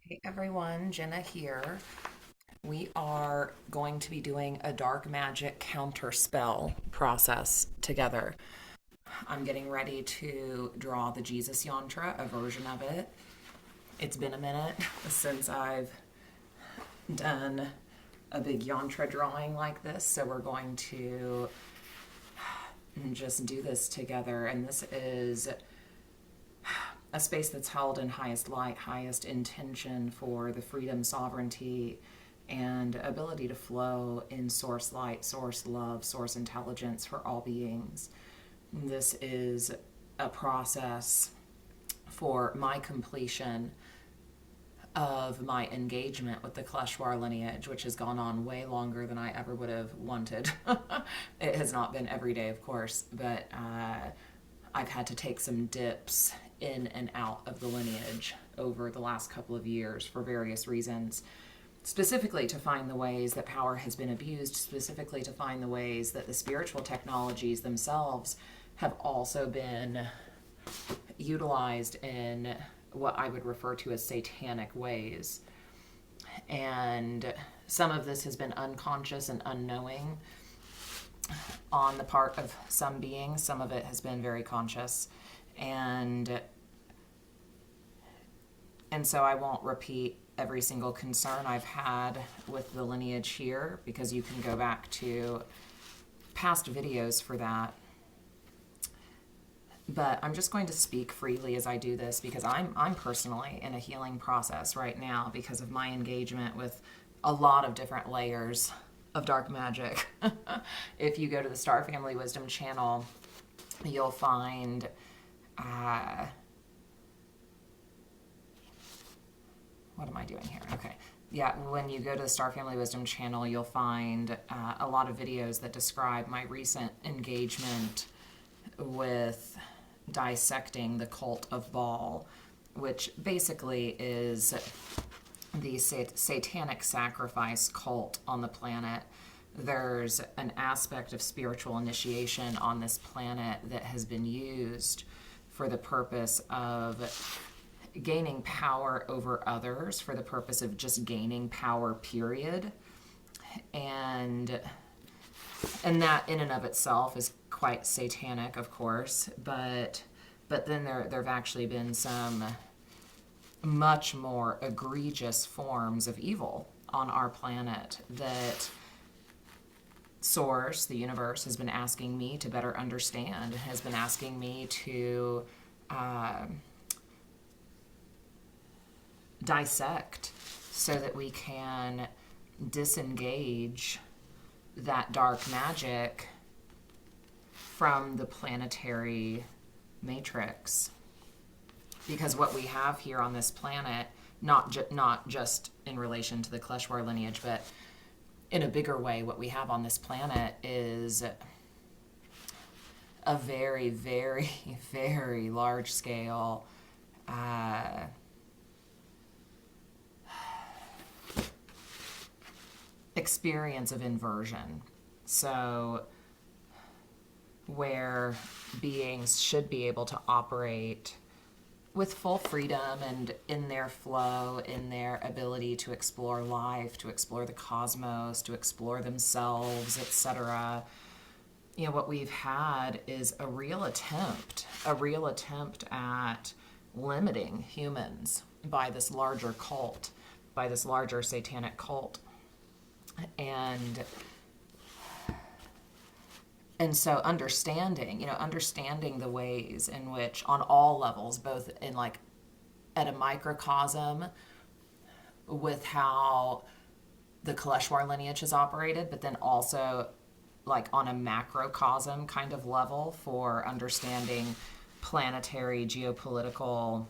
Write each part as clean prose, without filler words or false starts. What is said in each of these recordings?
Hey everyone, Jenna here. We are going to be doing a dark magic counter spell process together. I'm getting ready to draw the Jesus Yantra, a version of it. It's been a minute since I've done a big Yantra drawing like this, so we're going to just do this together. And this is a space that's held in highest light, highest intention for the freedom, sovereignty, and ability to flow in source light, source love, source intelligence for all beings. This is a process for my completion of my engagement with the Kaleshwar lineage, which has gone on way longer than I ever would have wanted. It has not been every day, of course, but I've had to take some dips in and out of the lineage over the last couple of years for various reasons, specifically to find the ways that power has been abused, specifically to find the ways that the spiritual technologies themselves have also been utilized in what I would refer to as satanic ways. And some of this has been unconscious and unknowing on the part of some beings. Some of it has been very conscious. And so I won't repeat every single concern I've had with the lineage here, because you can go back to past videos for that. But I'm just going to speak freely as I do this, because I'm personally in a healing process right now because of my engagement with a lot of different layers of dark magic. If you go to the Star Family Wisdom channel, you'll find what am I doing here? Okay. Yeah, when you go to the Star Family Wisdom channel, you'll find a lot of videos that describe my recent engagement with dissecting the cult of Baal, which basically is the satanic sacrifice cult on the planet. There's an aspect of spiritual initiation on this planet that has been used for the purpose of gaining power over others, for the purpose of just gaining power, period. And that in and of itself is quite satanic, of course, but then there have actually been some much more egregious forms of evil on our planet that Source, the universe, has been asking me to better understand, has been asking me to dissect so that we can disengage that dark magic from the planetary matrix. Because what we have here on this planet, not just in relation to the Kaleshwar lineage, but in a bigger way, what we have on this planet is a very, very, very large scale experience of inversion. So where beings should be able to operate with full freedom and in their flow, in their ability to explore life, to explore the cosmos, to explore themselves, etc. What we've had is a real attempt at limiting humans by this larger cult, by this larger satanic cult. And so understanding the ways in which, on all levels, both in at a microcosm with how the Kaleshwar lineage has operated, but then also on a macrocosm kind of level for understanding planetary geopolitical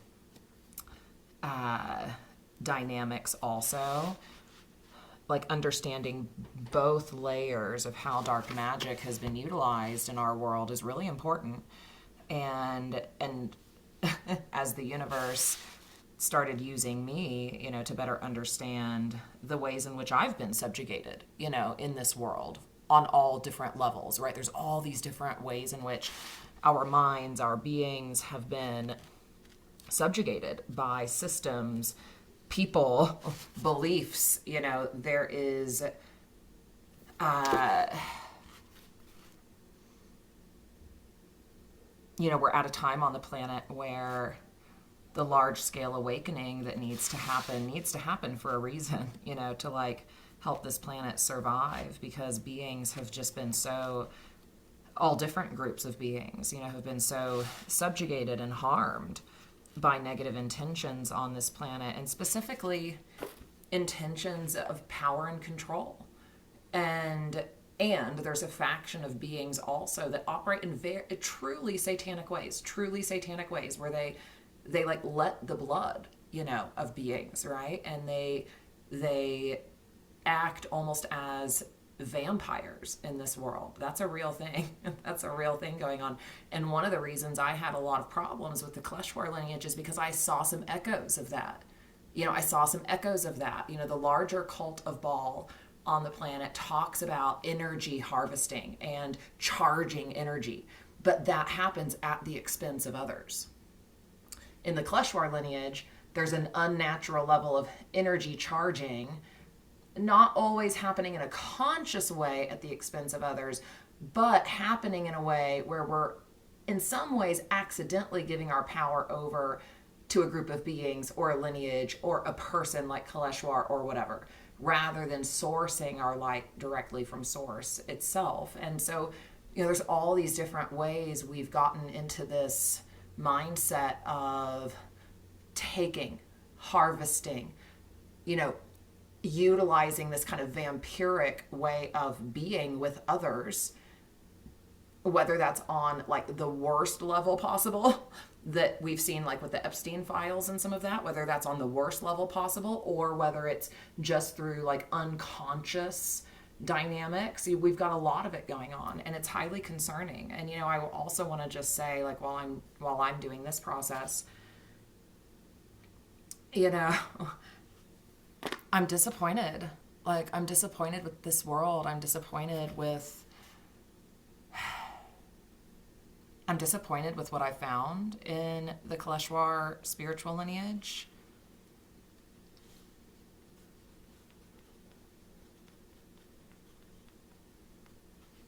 dynamics also. Understanding both layers of how dark magic has been utilized in our world is really important. And as the universe started using me, to better understand the ways in which I've been subjugated, in this world on all different levels, right? There's all these different ways in which our minds, our beings have been subjugated by systems people, beliefs. There is we're at a time on the planet where the large scale awakening that needs to happen for a reason, to like help this planet survive, because beings have just been so, all different groups of beings, have been so subjugated and harmed by negative intentions on this planet, and specifically intentions of power and control. And there's a faction of beings also that operate in truly satanic ways, where they like let the blood, of beings, right? And they act almost as vampires in this world. That's a real thing. That's a real thing going on. And one of the reasons I had a lot of problems with the Kaleshwar lineage is because I saw some echoes of that. The larger cult of Baal on the planet talks about energy harvesting and charging energy, but that happens at the expense of others. In the Kaleshwar lineage, there's an unnatural level of energy charging, not always happening in a conscious way at the expense of others, but happening in a way where we're in some ways accidentally giving our power over to a group of beings or a lineage or a person like Kaleshwar or whatever, rather than sourcing our light directly from source itself. And so, there's all these different ways we've gotten into this mindset of taking, harvesting, utilizing this kind of vampiric way of being with others, whether that's on like the worst level possible that we've seen, like with the Epstein files and some of that, whether that's on the worst level possible, or whether it's just through like unconscious dynamics. We've got a lot of it going on, and it's highly concerning. And I also want to just say, like, while I'm doing this process, I'm disappointed. Like, I'm disappointed with this world. I'm disappointed with what I found in the Kaleshwar spiritual lineage.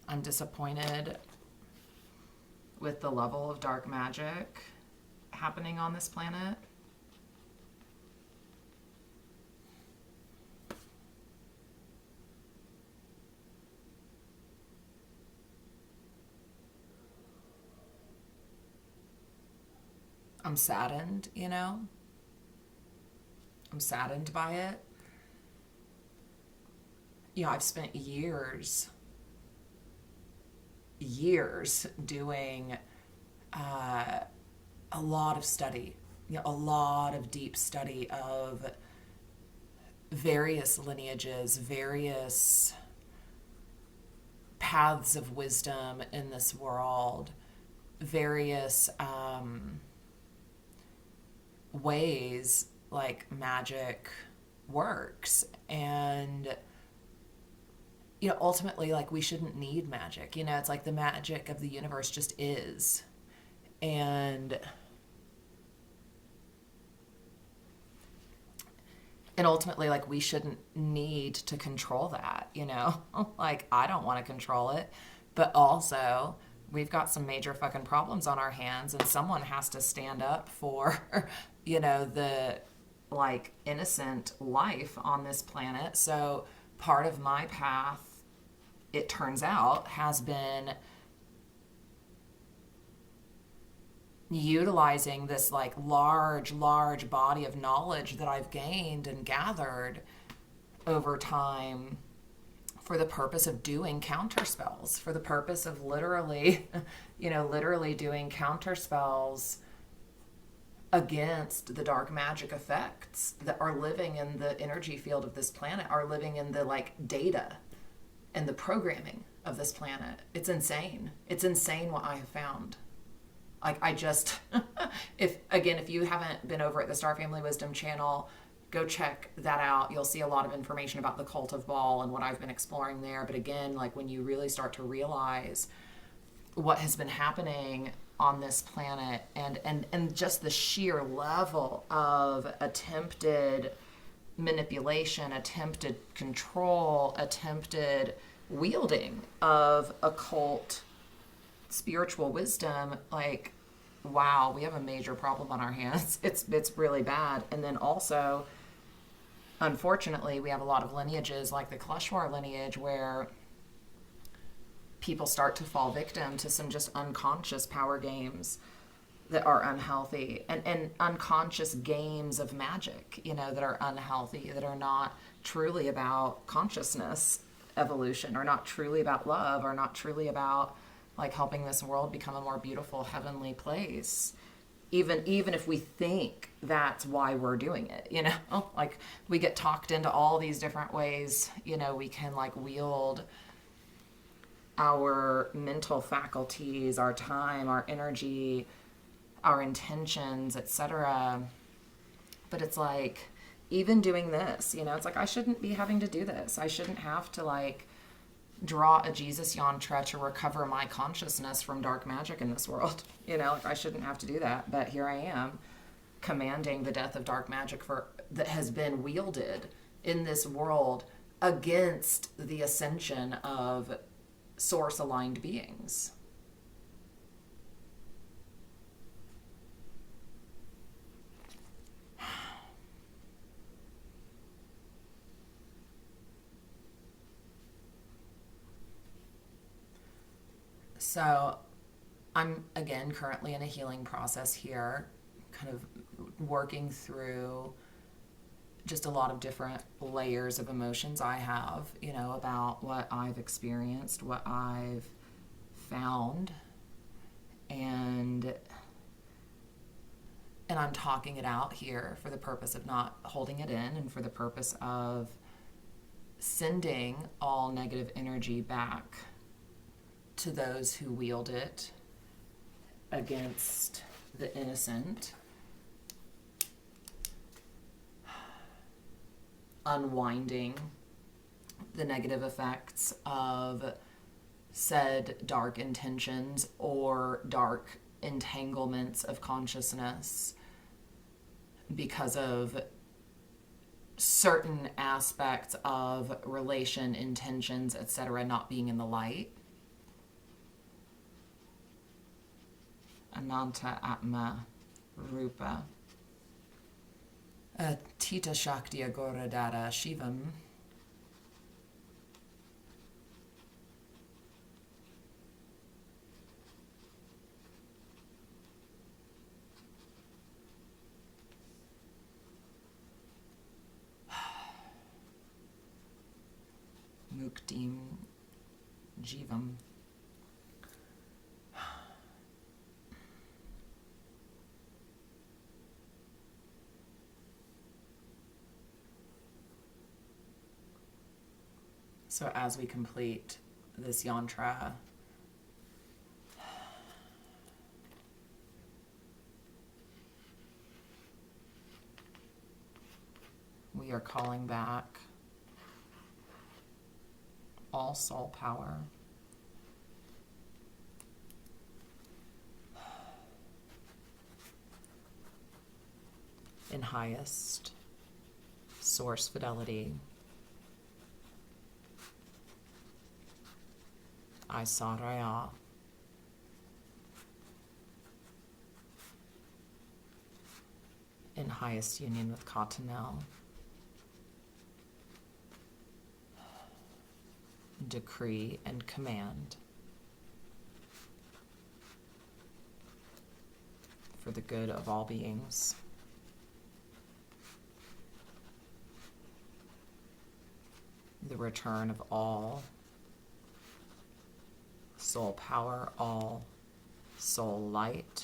I'm disappointed with the level of dark magic happening on this planet. I'm saddened, I'm saddened by it. I've spent years doing a lot of study, a lot of deep study of various lineages, various paths of wisdom in this world, various ways like magic works. And ultimately, like, we shouldn't need magic. It's like the magic of the universe just is. And ultimately, like, we shouldn't need to control that, Like, I don't want to control it. But also, we've got some major fucking problems on our hands, and someone has to stand up for, the, like, innocent life on this planet. So part of my path, it turns out, has been utilizing this like large body of knowledge that I've gained and gathered over time for the purpose of doing counter spells, for the purpose of literally doing counter spells against the dark magic effects that are living in the energy field of this planet, are living in the like data and the programming of this planet. It's insane. It's insane what I have found. Like, I just, if you haven't been over at the Star Family Wisdom channel, go check that out. You'll see a lot of information about the cult of Baal and what I've been exploring there. But again, like, when you really start to realize what has been happening on this planet and just the sheer level of attempted manipulation, attempted control, attempted wielding of occult spiritual wisdom, like, wow, we have a major problem on our hands. It's really bad. And then also, unfortunately, we have a lot of lineages like the Kaleshwar lineage where people start to fall victim to some just unconscious power games that are unhealthy, and unconscious games of magic, that are unhealthy, that are not truly about consciousness evolution, or not truly about love, or not truly about like helping this world become a more beautiful heavenly place. Even if we think that's why we're doing it, like we get talked into all these different ways, we can like wield our mental faculties, our time, our energy, our intentions, etc. But it's like, even doing this, it's like, I shouldn't be having to do this. I shouldn't have to like draw a Jesus Yantra to recover my consciousness from dark magic in this world. Like I shouldn't have to do that. But here I am commanding the death of dark magic that has been wielded in this world against the ascension of source aligned beings. So I'm, again, currently in a healing process here, kind of working through just a lot of different layers of emotions I have, about what I've experienced, what I've found, and I'm talking it out here for the purpose of not holding it in, and for the purpose of sending all negative energy back to those who wield it against the innocent, unwinding the negative effects of said dark intentions or dark entanglements of consciousness because of certain aspects of relation, intentions, etc., not being in the light. Ananta Atma Rupa Tita Shakti Agoradara Shivam. Muktim Jivam. So as we complete this yantra, we are calling back all soul power, in highest source fidelity. Sah'Raya. In highest union with Katanel. Decree and command for the good of all beings. The return of all soul power, all soul light,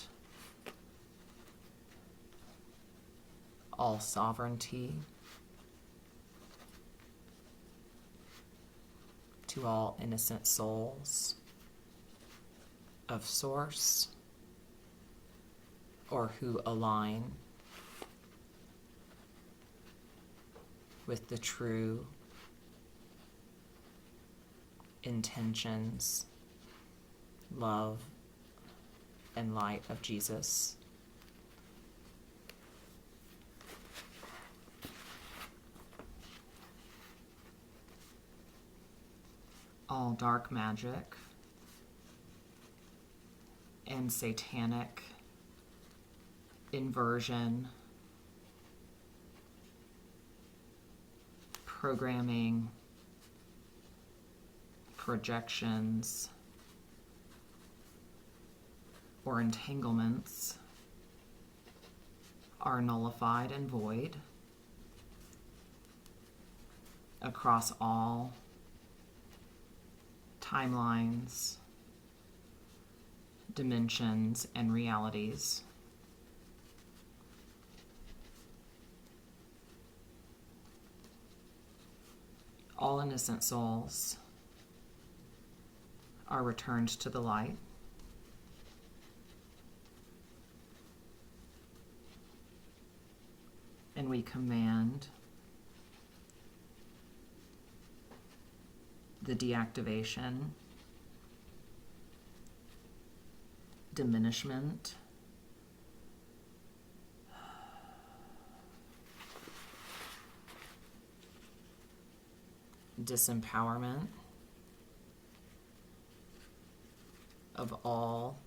all sovereignty to all innocent souls of source or who align with the true intentions, love, and light of Jesus. all dark magic and satanic inversion, programming, projections, or entanglements are nullified and void across all timelines, dimensions, and realities. All innocent souls are returned to the light. And we command the deactivation, diminishment, disempowerment of all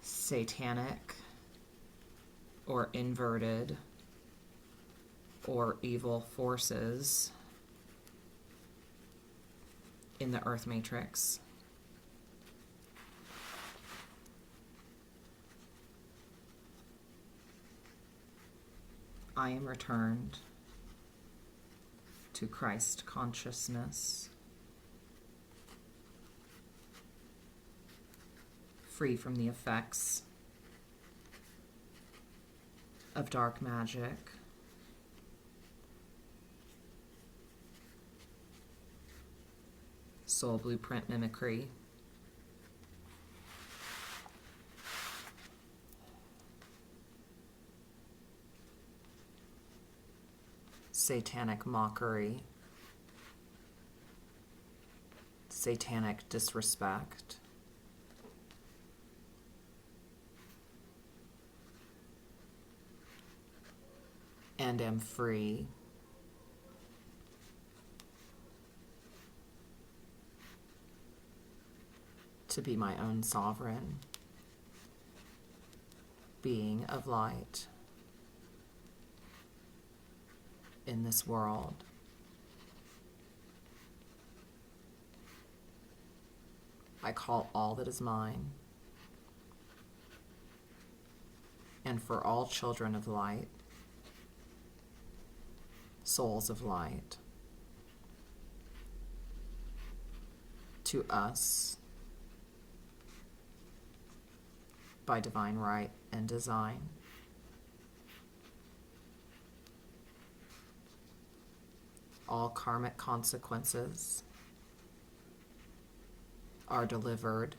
satanic or inverted or evil forces in the Earth Matrix. I am returned to Christ consciousness, free from the effects of dark magic, soul blueprint mimicry, satanic mockery, satanic disrespect, and am free to be my own sovereign being of light in this world. I call all that is mine, and for all children of light, souls of light, to us by divine right and design. All karmic consequences are delivered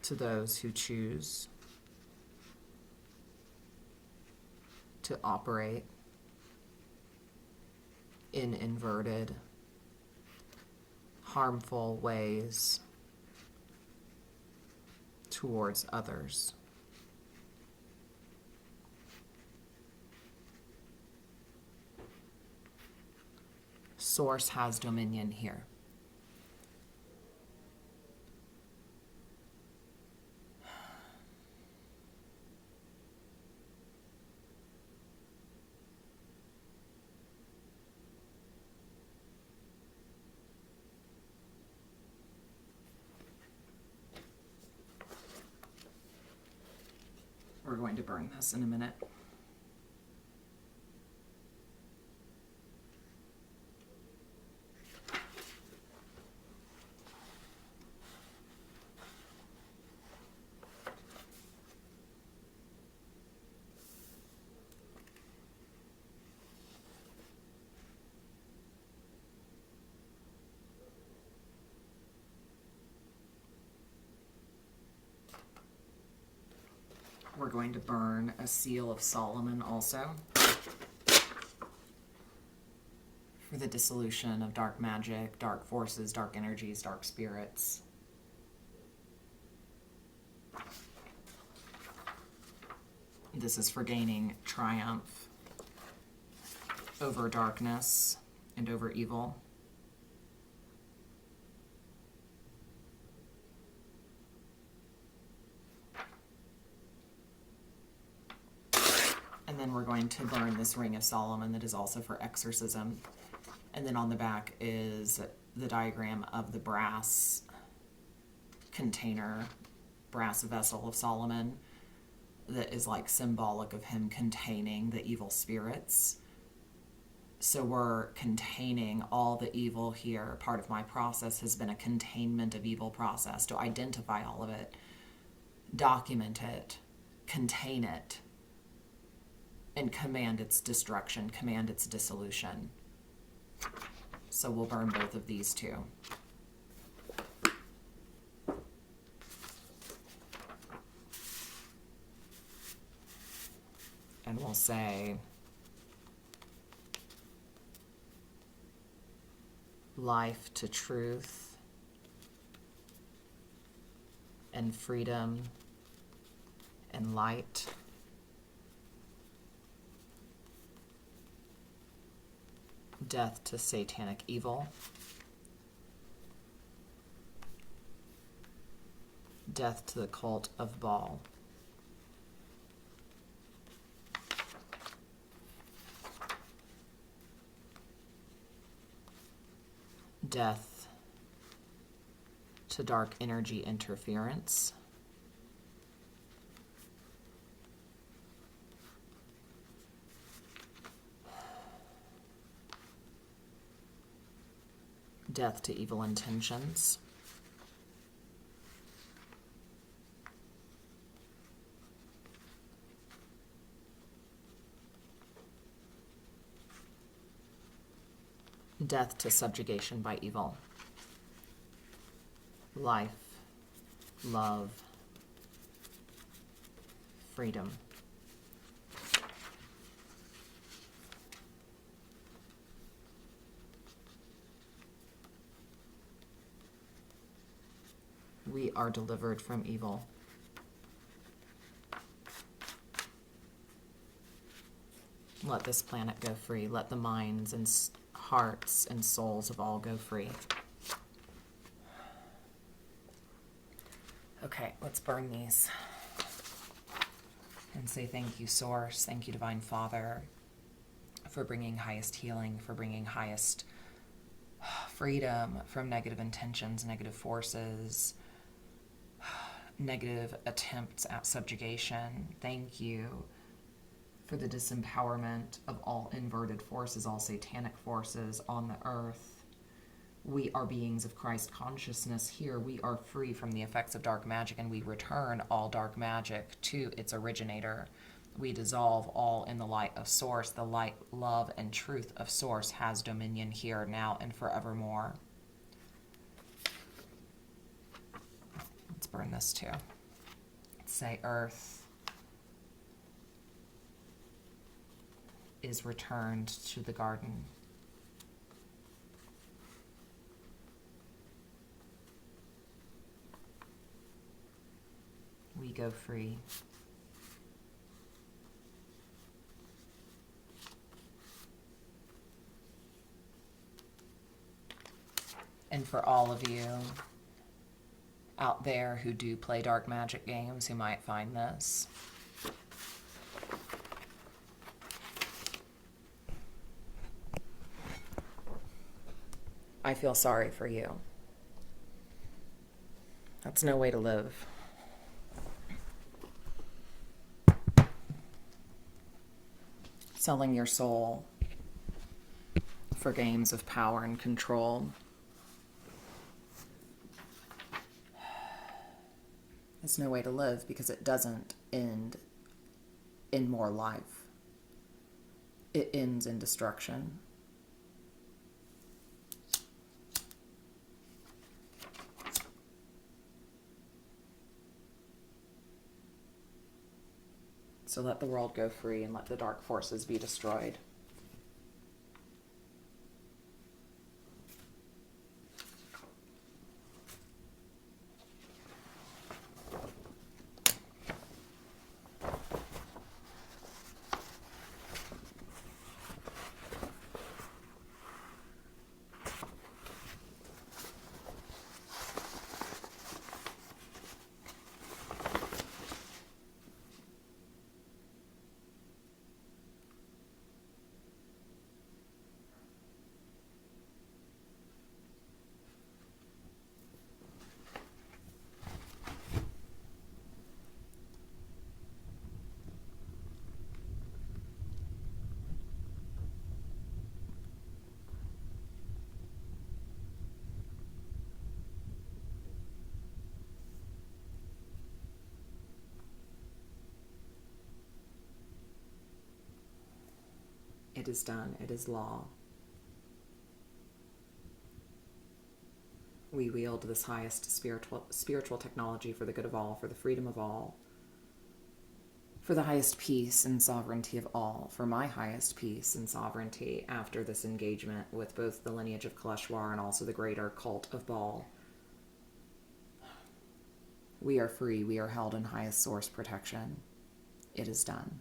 to those who choose to operate in inverted, harmful ways towards others. Source has dominion here. We're going to burn this in a minute. We're going to burn a seal of Solomon also for the dissolution of dark magic, dark forces, dark energies, dark spirits. This is for gaining triumph over darkness and over evil. And then we're going to burn this Ring of Solomon that is also for exorcism. And then on the back is the diagram of the brass container, brass vessel of Solomon that is like symbolic of him containing the evil spirits. So we're containing all the evil here. Part of my process has been a containment of evil process, to identify all of it, document it, contain it, and command its destruction, command its dissolution. So we'll burn both of these too. And we'll say, life to truth and freedom and light. Death to satanic evil. Death to the cult of Baal. Death to dark energy interference. Death to evil intentions. Death to subjugation by evil. Life, love, freedom. We are delivered from evil. Let this planet go free. Let the minds and hearts and souls of all go free. Okay, let's burn these. And say thank you, Source. Thank you, Divine Father, for bringing highest healing, for bringing highest freedom from negative intentions, negative forces, negative attempts at subjugation. Thank you for the disempowerment of all inverted forces, all satanic forces on the earth. We are beings of Christ consciousness here. We are free from the effects of dark magic, and we return all dark magic to its originator. We dissolve all in the light of Source. The light, love, and truth of Source has dominion here, now, and forevermore. Let's burn this too. Say Earth is returned to the garden. We go free. And for all of you out there who do play dark magic games, who might find this, I feel sorry for you. That's no way to live. Selling your soul for games of power and control. It's no way to live, because it doesn't end in more life. It ends in destruction. So let the world go free and let the dark forces be destroyed. It is done. It is law. We wield this highest spiritual technology for the good of all, for the freedom of all, for the highest peace and sovereignty of all, for my highest peace and sovereignty after this engagement with both the lineage of Kaleshwar and also the greater cult of Baal. We are free. We are held in highest source protection. It is done.